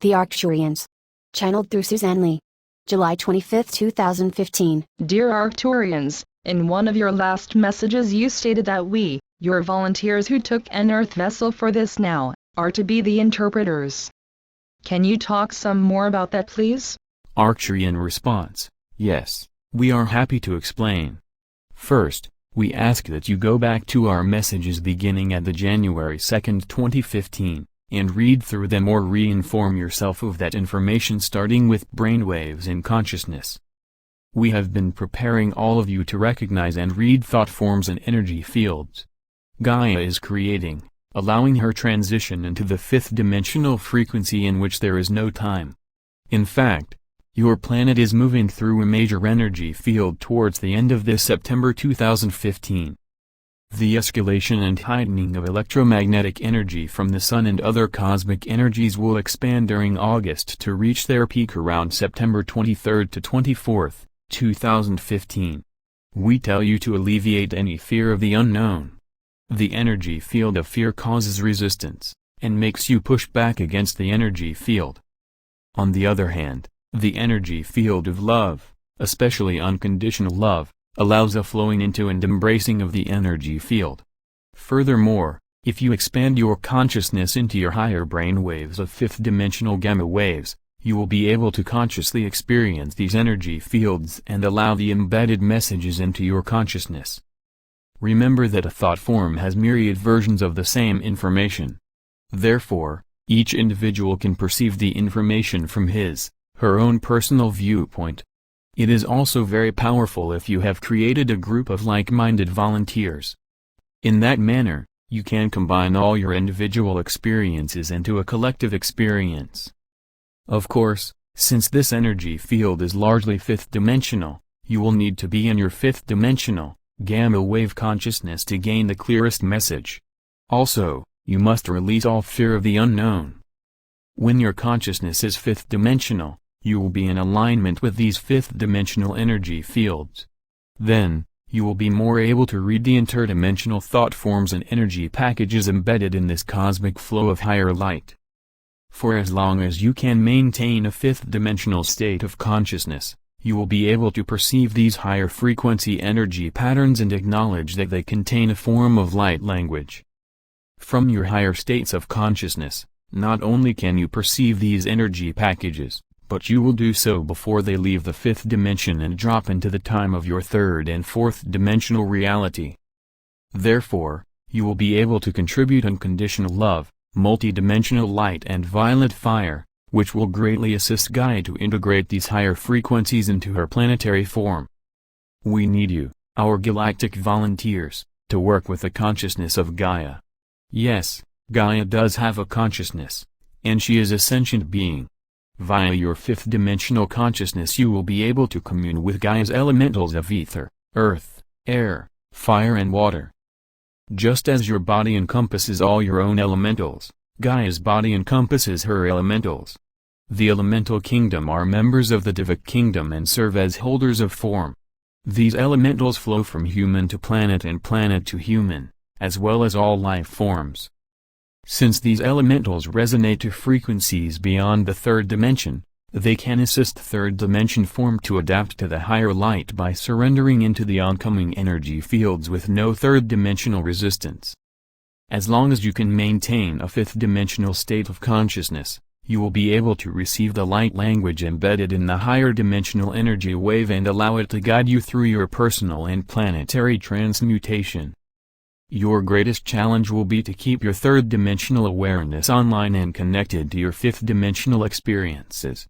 The Arcturians. Channeled through Suzanne Lee. July 25, 2015. Dear Arcturians, in one of your last messages you stated that we, your volunteers who took an Earth vessel for this now, are to be the interpreters. Can you talk some more about that please? Arcturian response: yes, we are happy to explain. First, we ask that you go back to our messages beginning at the January 2, 2015, and read through them or re-inform yourself of that information starting with brainwaves and consciousness. We have been preparing all of you to recognize and read thought forms and energy fields. Gaia is creating, allowing her transition into the fifth dimensional frequency in which there is no time. In fact, your planet is moving through a major energy field towards the end of this September 2015. The escalation and heightening of electromagnetic energy from the Sun and other cosmic energies will expand during August to reach their peak around September 23 to 24, 2015. We tell you to alleviate any fear of the unknown. The energy field of fear causes resistance, and makes you push back against the energy field. On the other hand, the energy field of love, especially unconditional love, allows a flowing into and embracing of the energy field. Furthermore, if you expand your consciousness into your higher brain waves of fifth-dimensional gamma waves, you will be able to consciously experience these energy fields and allow the embedded messages into your consciousness. Remember that a thought form has myriad versions of the same information. Therefore, each individual can perceive the information from her own personal viewpoint. It is also very powerful if you have created a group of like-minded volunteers. In that manner, you can combine all your individual experiences into a collective experience. Of course, since this energy field is largely fifth-dimensional, you will need to be in your fifth-dimensional, gamma wave consciousness to gain the clearest message. Also, you must release all fear of the unknown. When your consciousness is fifth-dimensional, you will be in alignment with these fifth-dimensional energy fields. Then, you will be more able to read the interdimensional thought forms and energy packages embedded in this cosmic flow of higher light. For as long as you can maintain a fifth-dimensional state of consciousness, you will be able to perceive these higher frequency energy patterns and acknowledge that they contain a form of light language. From your higher states of consciousness, not only can you perceive these energy packages, but you will do so before they leave the fifth dimension and drop into the time of your third and fourth dimensional reality. Therefore, you will be able to contribute unconditional love, multidimensional light and violet fire, which will greatly assist Gaia to integrate these higher frequencies into her planetary form. We need you, our galactic volunteers, to work with the consciousness of Gaia. Yes, Gaia does have a consciousness, and she is a sentient being. Via your fifth-dimensional consciousness you will be able to commune with Gaia's elementals of ether, earth, air, fire and water. Just as your body encompasses all your own elementals, Gaia's body encompasses her elementals. The elemental kingdom are members of the Divic kingdom and serve as holders of form. These elementals flow from human to planet and planet to human, as well as all life forms. Since these elementals resonate to frequencies beyond the third dimension, they can assist third dimension form to adapt to the higher light by surrendering into the oncoming energy fields with no third dimensional resistance. As long as you can maintain a fifth dimensional state of consciousness, you will be able to receive the light language embedded in the higher dimensional energy wave and allow it to guide you through your personal and planetary transmutation. Your greatest challenge will be to keep your third-dimensional awareness online and connected to your fifth-dimensional experiences.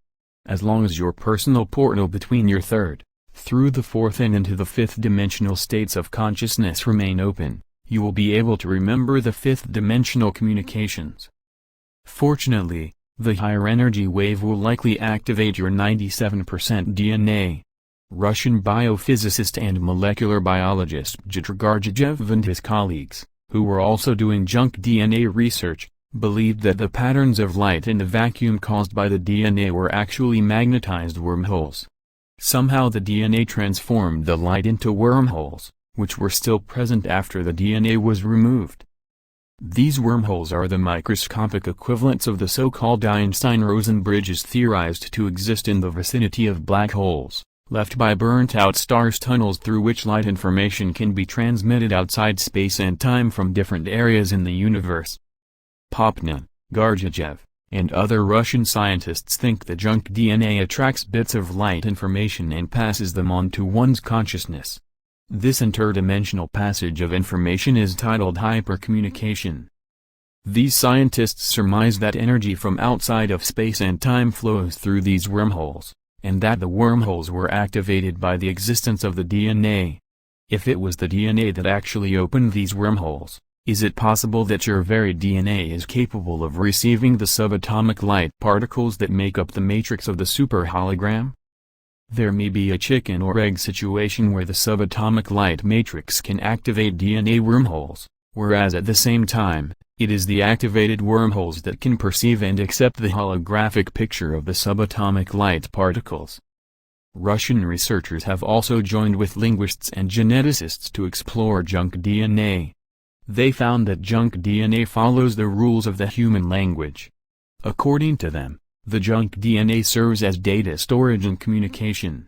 As long as your personal portal between your third, through the fourth and into the fifth-dimensional states of consciousness remain open, you will be able to remember the fifth-dimensional communications. Fortunately, the higher energy wave will likely activate your 97% DNA. Russian biophysicist and molecular biologist Dmitry Gargajev and his colleagues, who were also doing junk DNA research, believed that the patterns of light in the vacuum caused by the DNA were actually magnetized wormholes. Somehow the DNA transformed the light into wormholes, which were still present after the DNA was removed. These wormholes are the microscopic equivalents of the so-called Einstein-Rosen bridges theorized to exist in the vicinity of black holes, left by burnt-out stars, tunnels through which light information can be transmitted outside space and time from different areas in the universe. Popnin, Garjajev, and other Russian scientists think the junk DNA attracts bits of light information and passes them on to one's consciousness. This interdimensional passage of information is titled hypercommunication. These scientists surmise that energy from outside of space and time flows through these wormholes, and that the wormholes were activated by the existence of the DNA. If it was the DNA that actually opened these wormholes, is it possible that your very DNA is capable of receiving the subatomic light particles that make up the matrix of the superhologram? There may be a chicken or egg situation where the subatomic light matrix can activate DNA wormholes, whereas at the same time, it is the activated wormholes that can perceive and accept the holographic picture of the subatomic light particles. Russian researchers have also joined with linguists and geneticists to explore junk DNA. They found that junk DNA follows the rules of the human language. According to them, the junk DNA serves as data storage and communication.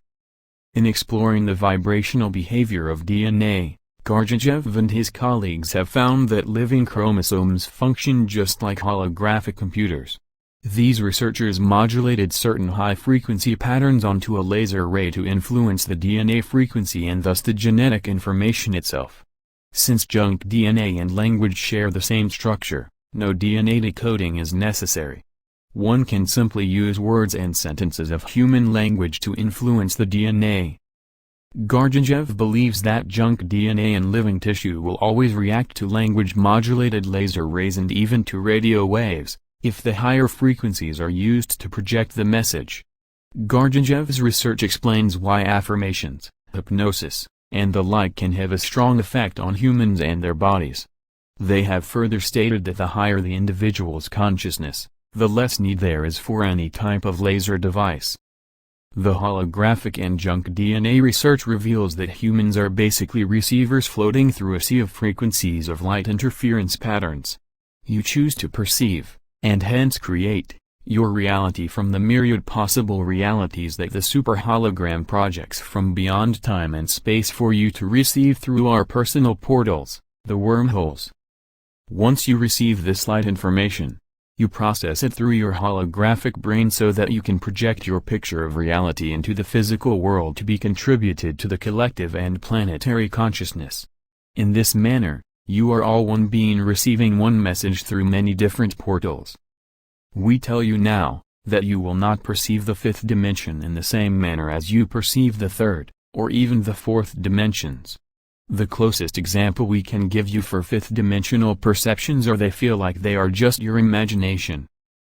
In exploring the vibrational behavior of DNA, Garjajev and his colleagues have found that living chromosomes function just like holographic computers. These researchers modulated certain high-frequency patterns onto a laser ray to influence the DNA frequency and thus the genetic information itself. Since junk DNA and language share the same structure, no DNA decoding is necessary. One can simply use words and sentences of human language to influence the DNA. Garjajev believes that junk DNA and living tissue will always react to language-modulated laser rays and even to radio waves, if the higher frequencies are used to project the message. Garjajev's research explains why affirmations, hypnosis, and the like can have a strong effect on humans and their bodies. They have further stated that the higher the individual's consciousness, the less need there is for any type of laser device. The holographic and junk DNA research reveals that humans are basically receivers floating through a sea of frequencies of light interference patterns. You choose to perceive, and hence create, your reality from the myriad possible realities that the superhologram projects from beyond time and space for you to receive through our personal portals, the wormholes. Once you receive this light information, you process it through your holographic brain so that you can project your picture of reality into the physical world to be contributed to the collective and planetary consciousness. In this manner, you are all one being receiving one message through many different portals. We tell you now, that you will not perceive the fifth dimension in the same manner as you perceive the third, or even the fourth dimensions. The closest example we can give you for fifth-dimensional perceptions are they feel like they are just your imagination.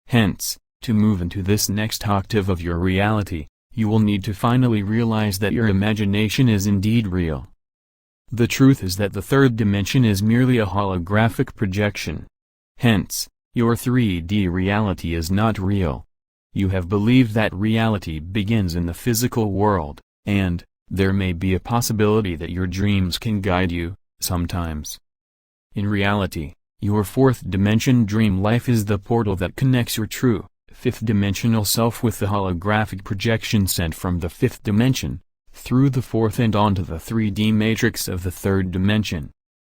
Hence, to move into this next octave of your reality, you will need to finally realize that your imagination is indeed real. The truth is that the third dimension is merely a holographic projection. Hence, your 3D reality is not real. You have believed that reality begins in the physical world, and there may be a possibility that your dreams can guide you, sometimes. In reality, your fourth dimension dream life is the portal that connects your true, fifth-dimensional self with the holographic projection sent from the fifth dimension, through the fourth and onto the 3D matrix of the third dimension.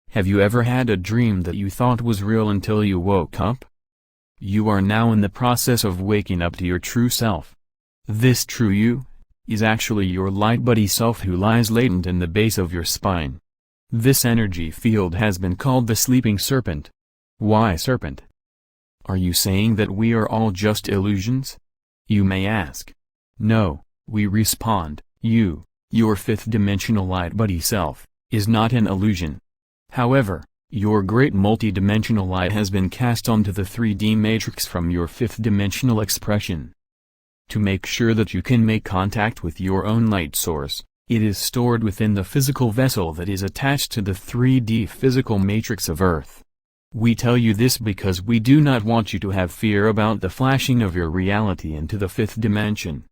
Have you ever had a dream that you thought was real until you woke up? You are now in the process of waking up to your true self. This true you is actually your light buddy self who lies latent in the base of your spine. This energy field has been called the sleeping serpent. Why serpent? Are you saying that we are all just illusions? You may ask. No, we respond, you, your fifth-dimensional light buddy self, is not an illusion. However, your great multi-dimensional light has been cast onto the 3D matrix from your fifth-dimensional expression. To make sure that you can make contact with your own light source, it is stored within the physical vessel that is attached to the 3D physical matrix of Earth. We tell you this because we do not want you to have fear about the flashing of your reality into the fifth dimension.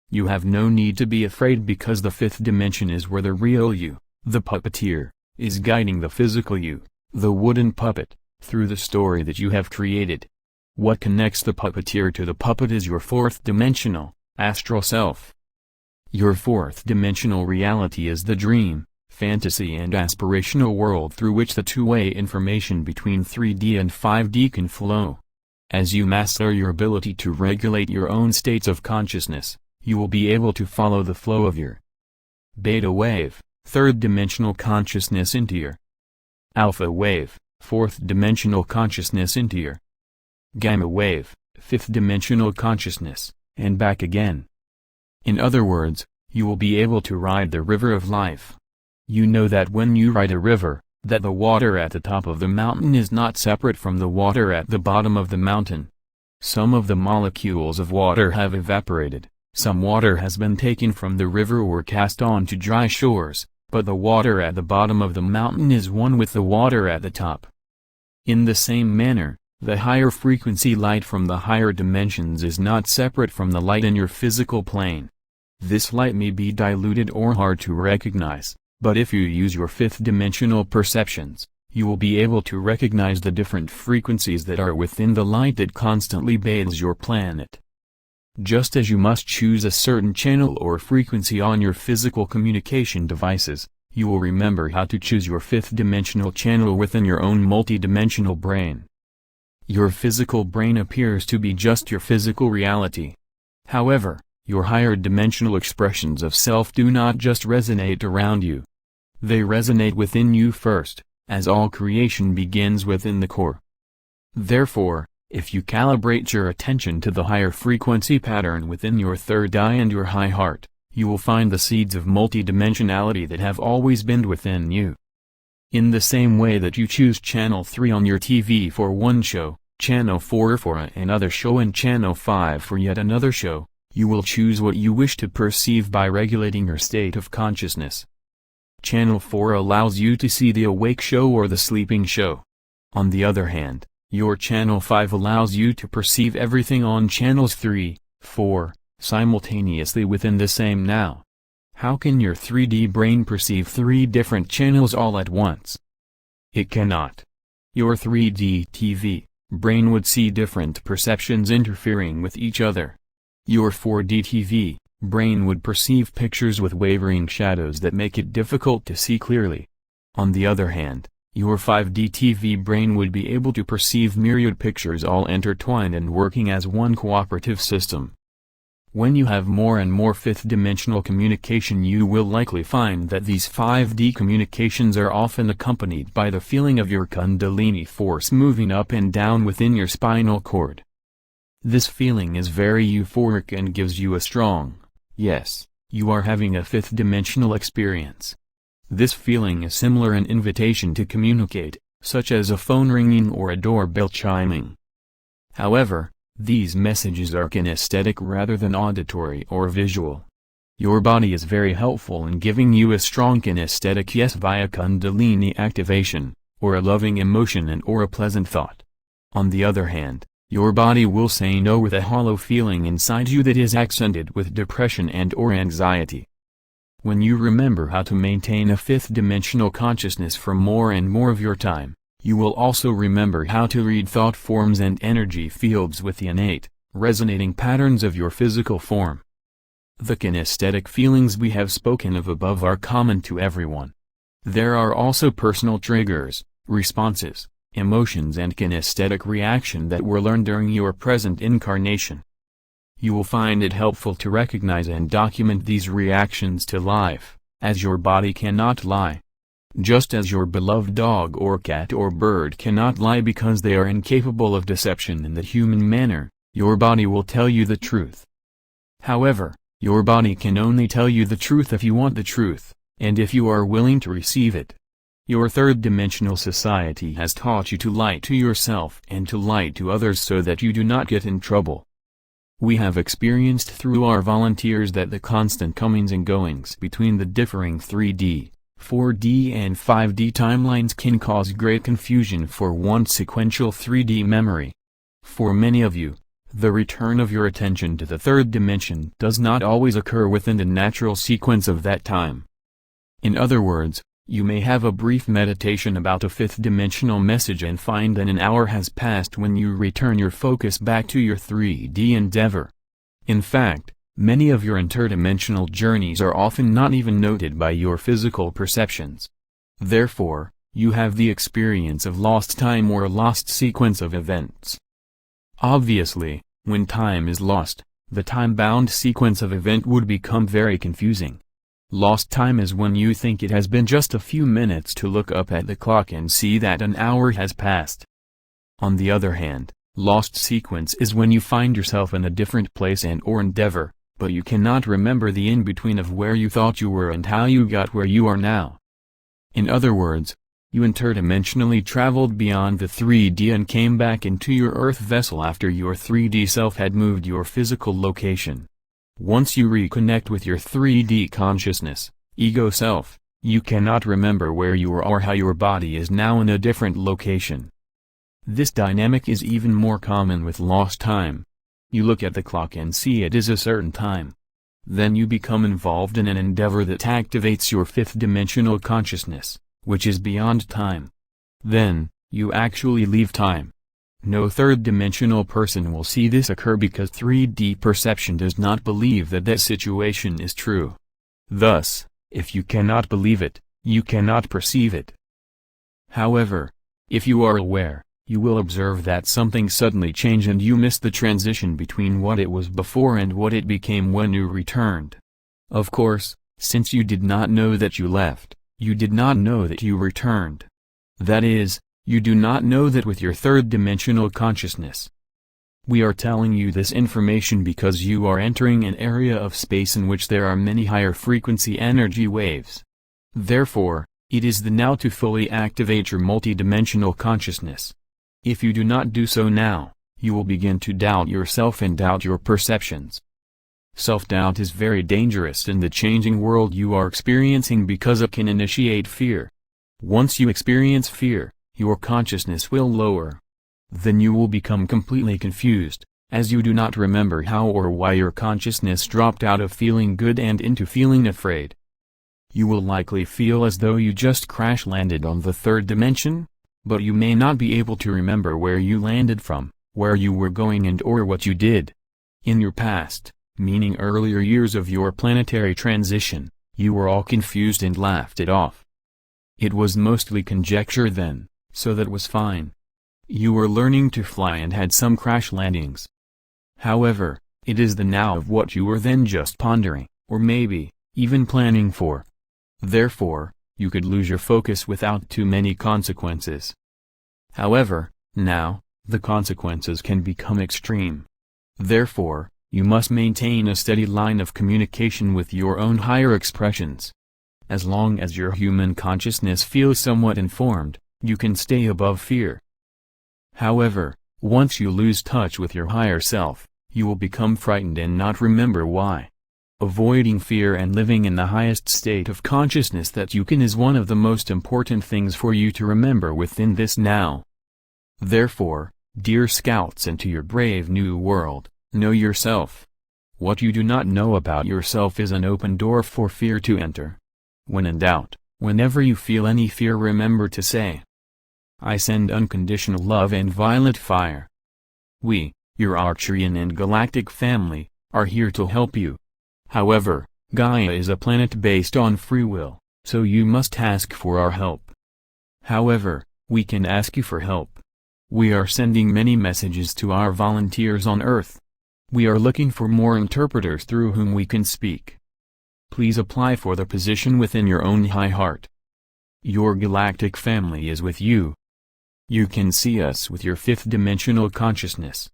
You have no need to be afraid because the fifth dimension is where the real you, the puppeteer, is guiding the physical you, the wooden puppet, through the story that you have created. What connects the puppeteer to the puppet is your fourth-dimensional, astral self. Your fourth-dimensional reality is the dream, fantasy and aspirational world through which the two-way information between 3D and 5D can flow. As you master your ability to regulate your own states of consciousness, you will be able to follow the flow of your beta wave, third-dimensional consciousness into your alpha wave, fourth-dimensional consciousness into your gamma wave, fifth-dimensional consciousness, and back again. In other words, you will be able to ride the river of life. You know that when you ride a river, that the water at the top of the mountain is not separate from the water at the bottom of the mountain. Some of the molecules of water have evaporated, some water has been taken from the river or cast on to dry shores, but the water at the bottom of the mountain is one with the water at the top. In the same manner, the higher frequency light from the higher dimensions is not separate from the light in your physical plane. This light may be diluted or hard to recognize, but if you use your fifth-dimensional perceptions, you will be able to recognize the different frequencies that are within the light that constantly bathes your planet. Just as you must choose a certain channel or frequency on your physical communication devices, you will remember how to choose your fifth-dimensional channel within your own multi-dimensional brain. Your physical brain appears to be just your physical reality. However, your higher dimensional expressions of self do not just resonate around you. They resonate within you first, as all creation begins within the core. Therefore, if you calibrate your attention to the higher frequency pattern within your third eye and your high heart, you will find the seeds of multidimensionality that have always been within you. In the same way that you choose Channel 3 on your TV for one show, Channel 4 for another show and Channel 5 for yet another show, you will choose what you wish to perceive by regulating your state of consciousness. Channel 4 allows you to see the awake show or the sleeping show. On the other hand, your Channel 5 allows you to perceive everything on Channels 3, 4, simultaneously within the same now. How can your 3D brain perceive three different channels all at once? It cannot. Your 3D TV brain would see different perceptions interfering with each other. Your 4D TV brain would perceive pictures with wavering shadows that make it difficult to see clearly. On the other hand, your 5D TV brain would be able to perceive myriad pictures all intertwined and working as one cooperative system. When you have more and more fifth-dimensional communication, you will likely find that these 5D communications are often accompanied by the feeling of your Kundalini force moving up and down within your spinal cord. This feeling is very euphoric and gives you a strong, yes, you are having a fifth-dimensional experience. This feeling is similar an invitation to communicate, such as a phone ringing or a doorbell chiming. However, these messages are kinesthetic rather than auditory or visual. Your body is very helpful in giving you a strong kinesthetic yes via Kundalini activation, or a loving emotion and or a pleasant thought. On the other hand, your body will say no with a hollow feeling inside you that is accented with depression and or anxiety. When you remember how to maintain a fifth-dimensional consciousness for more and more of your time, you will also remember how to read thought forms and energy fields with the innate, resonating patterns of your physical form. The kinesthetic feelings we have spoken of above are common to everyone. There are also personal triggers, responses, emotions and kinesthetic reaction that were learned during your present incarnation. You will find it helpful to recognize and document these reactions to life, as your body cannot lie. Just as your beloved dog or cat or bird cannot lie because they are incapable of deception in the human manner, your body will tell you the truth. However, your body can only tell you the truth if you want the truth, and if you are willing to receive it. Your third-dimensional society has taught you to lie to yourself and to lie to others so that you do not get in trouble. We have experienced through our volunteers that the constant comings and goings between the differing 3D, 4D and 5D timelines can cause great confusion for one's sequential 3D memory. For many of you, the return of your attention to the third dimension does not always occur within the natural sequence of that time. In other words, You may have a brief meditation about a fifth-dimensional message and find that an hour has passed when you return your focus back to your 3D endeavor. In fact, many of your interdimensional journeys are often not even noted by your physical perceptions. Therefore, you have the experience of lost time or a lost sequence of events. Obviously, when time is lost, the time-bound sequence of event would become very confusing. Lost time is when you think it has been just a few minutes to look up at the clock and see that an hour has passed. On the other hand, lost sequence is when you find yourself in a different place and/or endeavor, but you cannot remember the in-between of where you thought you were and how you got where you are now. In other words, you interdimensionally traveled beyond the 3D and came back into your Earth vessel after your 3D self had moved your physical location. Once you reconnect with your 3D consciousness, ego self, you cannot remember where you are or how your body is now in a different location. This dynamic is even more common with lost time. You look at the clock and see it is a certain time. Then you become involved in an endeavor that activates your fifth-dimensional consciousness, which is beyond time. Then, you actually leave time. No third-dimensional person will see this occur because 3D perception does not believe that that situation is true. Thus, if you cannot believe it, you cannot perceive it. However, if you are aware, you will observe that something suddenly changed and you miss the transition between what it was before and what it became when you returned. Of course, since you did not know that you left, you did not know that you returned. That is, you do not know that with your third-dimensional consciousness. We are telling you this information because you are entering an area of space in which there are many higher frequency energy waves. Therefore, it is the now to fully activate your multidimensional consciousness. If you do not do so now, you will begin to doubt yourself and doubt your perceptions. Self-doubt is very dangerous in the changing world you are experiencing because it can initiate fear. Once you experience fear, your consciousness will lower. Then you will become completely confused, as you do not remember how or why your consciousness dropped out of feeling good and into feeling afraid. You will likely feel as though you just crash-landed on the third dimension, but you may not be able to remember where you landed from, where you were going and/or what you did. In your past, meaning earlier years of your planetary transition, you were all confused and laughed it off. It was mostly conjecture then, so that was fine. You were learning to fly and had some crash landings. However, it is the now of what you were then just pondering, or maybe, even planning for. Therefore, you could lose your focus without too many consequences. However, now, the consequences can become extreme. Therefore, you must maintain a steady line of communication with your own higher expressions. As long as your human consciousness feels somewhat informed, you can stay above fear. However, once you lose touch with your higher self, you will become frightened and not remember why. Avoiding fear and living in the highest state of consciousness that you can is one of the most important things for you to remember within this now. Therefore, dear scouts into your brave new world, know yourself. What you do not know about yourself is an open door for fear to enter. When in doubt, whenever you feel any fear, remember to say, I send unconditional love and violet fire. We, your Arcturian and Galactic family, are here to help you. However, Gaia is a planet based on free will, so you must ask for our help. However, we can ask you for help. We are sending many messages to our volunteers on Earth. We are looking for more interpreters through whom we can speak. Please apply for the position within your own high heart. Your galactic family is with you. You can see us with your fifth-dimensional consciousness.